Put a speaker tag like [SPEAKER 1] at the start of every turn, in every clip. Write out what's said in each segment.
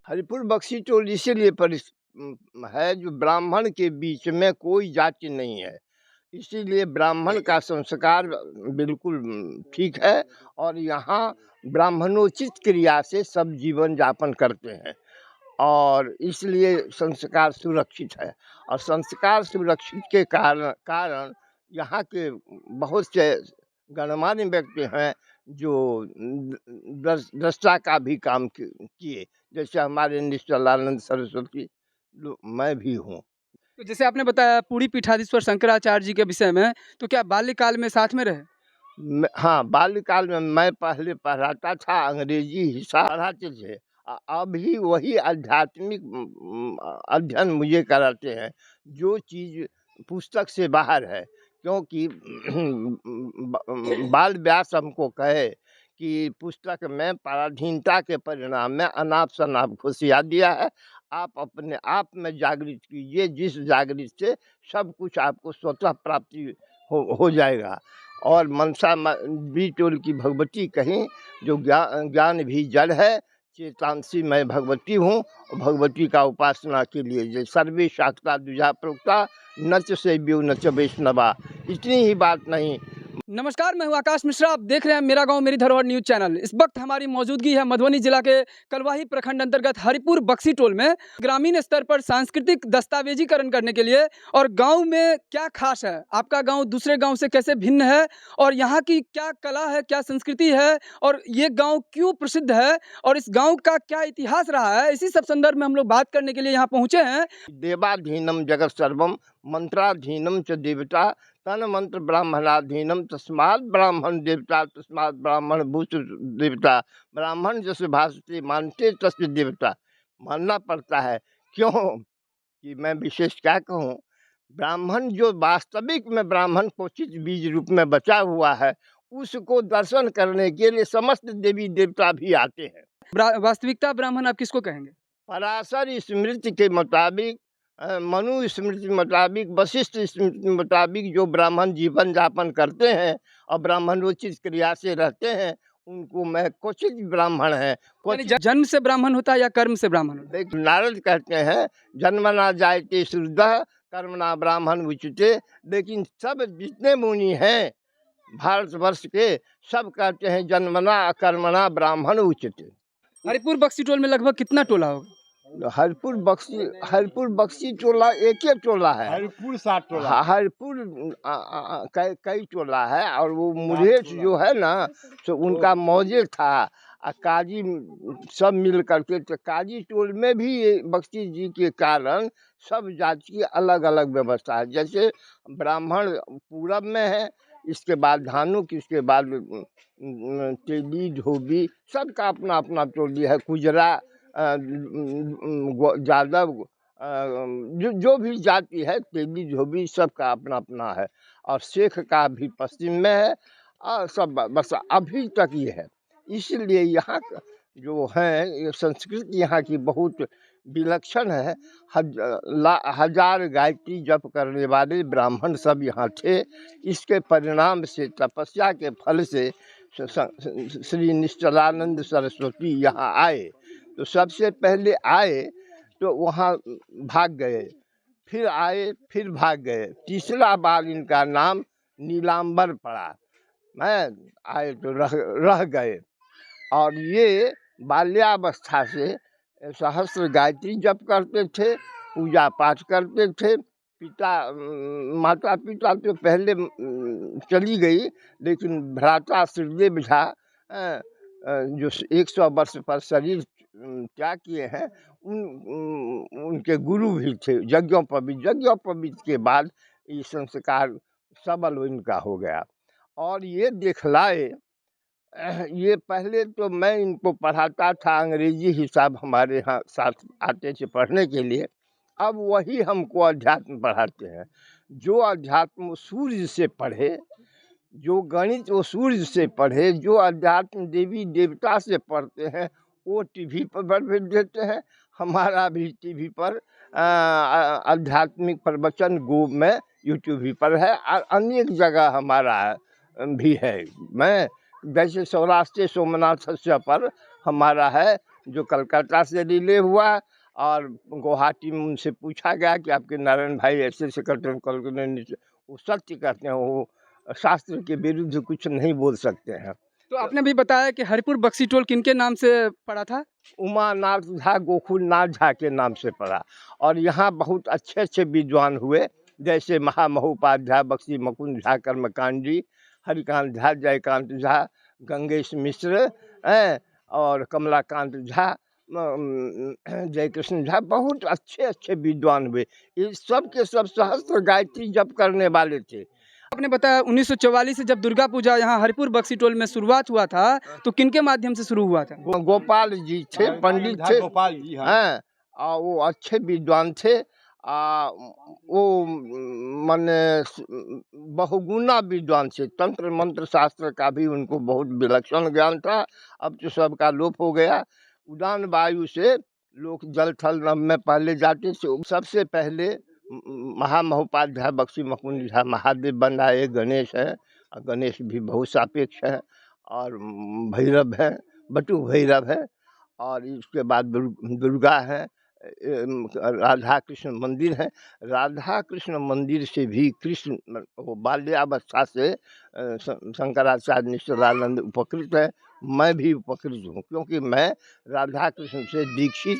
[SPEAKER 1] Haripur Bakshi toll इसीलिए है जो ब्राह्मण के बीच में कोई जाति नहीं है। इसीलिए ब्राह्मण का संस्कार बिल्कुल ठीक है और यहाँ ब्राह्मणोचित क्रिया से सब जीवन यापन करते हैं और इसलिए संस्कार सुरक्षित है। और संस्कार सुरक्षित के कारण कारण यहाँ के बहुत से गणमान्य व्यक्ति हैं जो दृष्टा का भी काम किए, जैसे हमारे निश्चलानंद सरस्वती, मैं भी हूँ।
[SPEAKER 2] तो जैसे आपने बताया पूरी पीठाधीश्वर शंकराचार्य जी के विषय में, तो क्या बाल्यकाल में साथ में रहे?
[SPEAKER 1] हाँ, बाल्यकाल में मैं पहले पढ़ाता था, अंग्रेजी हिसाब पढ़ाते थे। अभी वही आध्यात्मिक अध्ययन मुझे कराते हैं, जो चीज़ पुस्तक से बाहर है। क्योंकि बाल व्यास हमको कहे कि पुस्तक में पराधीनता के परिणाम में अनाप शनाप घुसिया दिया है। आप अपने आप में जागृत कीजिए, जिस जागृत से सब कुछ आपको स्वतः प्राप्ति हो जाएगा। और मनसा बी टोल की भगवती कहीं जो ज्ञान भी जड़ है, चेतांसी मैं भगवती हूँ। भगवती का उपासना के लिए जय सर्वे शाक्ता द्विजा प्रोक्ता नच से व्यो नच वैष्णवा, इतनी ही बात नहीं।
[SPEAKER 2] नमस्कार, मैं हूं आकाश मिश्रा। आप देख रहे हैं मेरा गांव मेरी धरोहर न्यूज चैनल। इस वक्त हमारी मौजूदगी है मधुबनी जिला के कलवाही प्रखंड अंतर्गत हरिपुर बख्शी टोल में, ग्रामीण स्तर पर सांस्कृतिक दस्तावेजीकरण करने के लिए। और गांव में क्या खास है, आपका गांव दूसरे गांव से कैसे भिन्न है, और यहाँ की क्या कला है, क्या संस्कृति है, और ये गाँव क्यों प्रसिद्ध है, और इस गाँव का क्या इतिहास रहा है, इसी सब संदर्भ में हम लोग बात करने के लिए यहाँ पहुँचे हैं।
[SPEAKER 1] देवाधीनम जगत सर्वम मंत्राधीनम च देवता तन मंत्र ब्राह्मणाधीनम तस्मात् ब्राह्मण देवता तस्मात् ब्राह्मण भूत देवता ब्राह्मण जैसे भाषते मानते तस्य देवता। मानना पड़ता है, क्यों कि मैं विशेष क्या कहूँ, ब्राह्मण जो वास्तविक में ब्राह्मण पोषित बीज रूप में बचा हुआ है, उसको दर्शन करने के लिए समस्त देवी देवता भी आते हैं।
[SPEAKER 2] वास्तविकता ब्राह्मण आप किसको कहेंगे?
[SPEAKER 1] पराशर स्मृति के मुताबिक, मनु स्मृति मुताबिक, वशिष्ठ स्मृति मुताबिक जो ब्राह्मण जीवन यापन करते हैं और ब्राह्मणोचित क्रिया से रहते हैं, उनको मैं क्वचित ब्राह्मण है।
[SPEAKER 2] जन्म से ब्राह्मण होता है या कर्म से ब्राह्मण होता है?
[SPEAKER 1] नारद कहते हैं जन्मना जायते शुद्धः कर्मणा ब्राह्मण उचिते। लेकिन सब जितने मुनि हैं भारतवर्ष के, सब कहते हैं जन्मना कर्मणा ब्राह्मण उचिते।
[SPEAKER 2] हरिपुर बख्शी टोल में लगभग कितना टोला होगा?
[SPEAKER 1] हरिपुर बख्शी टोला एक ही टोला है।
[SPEAKER 3] हरिपुर 7 टोला,
[SPEAKER 1] हरिपुर कई टोला है। और वो मुरेठ जो है ना, तो उनका मौजे था। काजी सब मिल करके, तो काजी टोल में भी बख्शी जी के कारण सब जाति की अलग अलग व्यवस्था है। जैसे ब्राह्मण पूरब में है, इसके बाद धानुक, इसके बाद तेली धोबी, सबका अपना अपना टोली है। गुजरा, यादव, जो भी जाति है, तेली धोबी, सबका अपना अपना है। और शेख का भी पश्चिम में है। और सब बस अभी तक ये है। इसलिए यहाँ जो है ये संस्कृति यहाँ की बहुत विलक्षण है। हजार गायत्री जप करने वाले ब्राह्मण सब यहाँ थे। इसके परिणाम से, तपस्या के फल से श्री निश्चलानंद सरस्वती यहाँ आए। तो सबसे पहले आए तो वहाँ भाग गए, फिर आए, फिर भाग गए। तीसरा बार इनका नाम नीलांबर पड़ा। मैं आए तो रह गए। और ये बाल्यावस्था से सहस्त्र गायत्री जप करते थे, पूजा पाठ करते थे। माता पिता तो पहले चली गई, लेकिन भ्राता श्रीदेव झा जो 100 वर्ष पर शरीर त्याग किए हैं, उनके गुरु भी थे। यज्ञोपवीत के बाद ये संस्कार सबल इनका हो गया। और ये दिखलाए, ये पहले तो मैं इनको पढ़ाता था, अंग्रेजी हिसाब हमारे यहाँ साथ आते थे पढ़ने के लिए। अब वही हमको अध्यात्म पढ़ाते हैं। जो अध्यात्म सूर्य से पढ़े, जो गणित वो सूर्य से पढ़े, जो अध्यात्म देवी देवता से पढ़ते हैं, वो टीवी पर भेज देते हैं। हमारा भी टीवी पर आध्यात्मिक प्रवचन गो में यूट्यूब पर है, और अनेक जगह हमारा भी है। मैं जैसे सौराष्ट्र सोमनाथ पर हमारा है, जो कलकत्ता से रिले हुआ और गुवाहाटी में उनसे पूछा गया कि आपके नारायण भाई ऐसे ऐसे करते हैं, वो सत्य कहते हैं, वो शास्त्र के विरुद्ध कुछ नहीं बोल सकते हैं।
[SPEAKER 2] तो आपने भी बताया कि हरिपुर बक्सी टोल किनके नाम से पड़ा था?
[SPEAKER 1] उमानाथ झा, गोकुलनाथ झा के नाम से पड़ा। और यहाँ बहुत अच्छे अच्छे विद्वान हुए, जैसे महामहोपाध्याय बक्सी मुकुंद झा कर्मकांडी, हरिकांत झा, जयकांत झा, गंगेश मिश्र हैं, और कमलाकांत झा, जयकृष्ण झा, बहुत अच्छे अच्छे विद्वान हुए। ये सब के सब सहस्त्र गायत्री जप करने वाले थे।
[SPEAKER 2] आपने बताया 1944 से जब दुर्गा पूजा यहाँ हरिपुर बक्सी टोल में शुरुआत हुआ था, तो किनके माध्यम से शुरू हुआ था?
[SPEAKER 1] गोपाल जी थे, पंडित थे,
[SPEAKER 3] गोपाल जी
[SPEAKER 1] हैं, और वो अच्छे विद्वान थे। वो माने बहुगुना विद्वान थे, तंत्र मंत्र शास्त्र का भी उनको बहुत विलक्षण ज्ञान था। अब तो सबका लोप हो गया। उड़ान वायु से लोग जल थल नभ में पहले जाते थे। सबसे पहले महामहोपाध्याय बक्सी मुकुंद झा महादेव बनाए, गणेश हैं, और गणेश भी बहुत सापेक्ष हैं, और भैरव हैं, बटु भैरव है, और इसके बाद दुर्गा है, राधा कृष्ण मंदिर है। राधा कृष्ण मंदिर से भी कृष्ण वो बाल्यावस्था से शंकराचार्य निश्चलानंद उपकृत है। मैं भी उपकृत हूँ, क्योंकि मैं राधा कृष्ण से दीक्षित,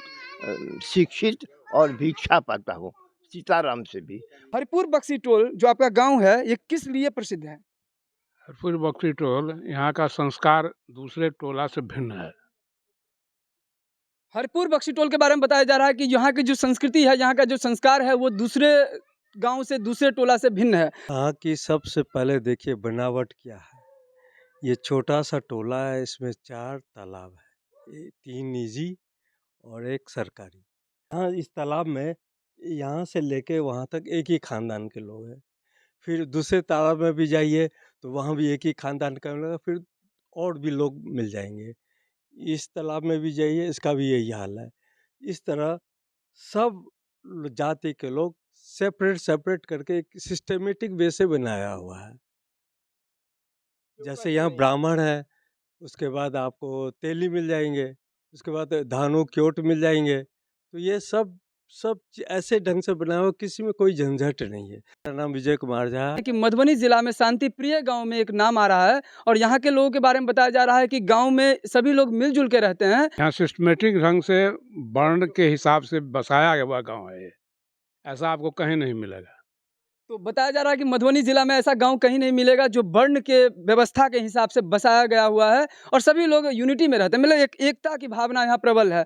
[SPEAKER 1] शिक्षित और भिक्षा पाता हूँ, सीताराम से भी।
[SPEAKER 2] हरिपुर बक्सी टोल जो आपका गांव है, ये किस लिए प्रसिद्ध है?
[SPEAKER 3] हरिपुर बक्सी टोल यहाँ का संस्कार दूसरे टोला से भिन्न है।
[SPEAKER 2] हरिपुर बक्सी टोल के बारे में बताया जा रहा है कि यहाँ की जो संस्कृति है, यहाँ का जो संस्कार है, वो दूसरे गांव से, दूसरे टोला से भिन्न है।
[SPEAKER 4] यहाँ की सबसे पहले देखिए बनावट क्या है। ये छोटा सा टोला है, इसमें 4 तालाब है, 3 निजी और 1 सरकारी। हाँ, इस तालाब में यहाँ से लेके वहाँ तक एक ही खानदान के लोग हैं। फिर दूसरे तालाब में भी जाइए तो वहाँ भी एक ही खानदान का लोग, फिर और भी लोग मिल जाएंगे। इस तालाब में भी जाइए, इसका भी यही हाल है। इस तरह सब जाति के लोग सेपरेट करके एक सिस्टमेटिक वे से बनाया हुआ है। जैसे यहाँ ब्राह्मण है, उसके बाद आपको तेली मिल जाएंगे, उसके बाद धानु क्योट मिल जाएंगे। तो ये सब ऐसे ढंग से बनाया हुआ, किसी में कोई झंझट नहीं है। मेरा नाम विजय कुमार झा है।
[SPEAKER 2] कि मधुबनी जिला में शांति प्रिय गांव में एक नाम आ रहा है, और यहाँ के लोगों के बारे में बताया जा रहा है कि गांव में सभी लोग मिलजुल के रहते हैं।
[SPEAKER 3] यहाँ सिस्टमेटिक ढंग से वर्ण के हिसाब से बसाया हुआ गांव है ये। ऐसा आपको कहीं नहीं मिलेगा।
[SPEAKER 2] तो बताया जा रहा है कि मधुबनी जिला में ऐसा गांव कहीं नहीं मिलेगा जो वर्ण के व्यवस्था के हिसाब से बसाया गया हुआ है, और सभी लोग यूनिटी में रहते हैं, मतलब एक एकता की भावना यहाँ प्रबल है।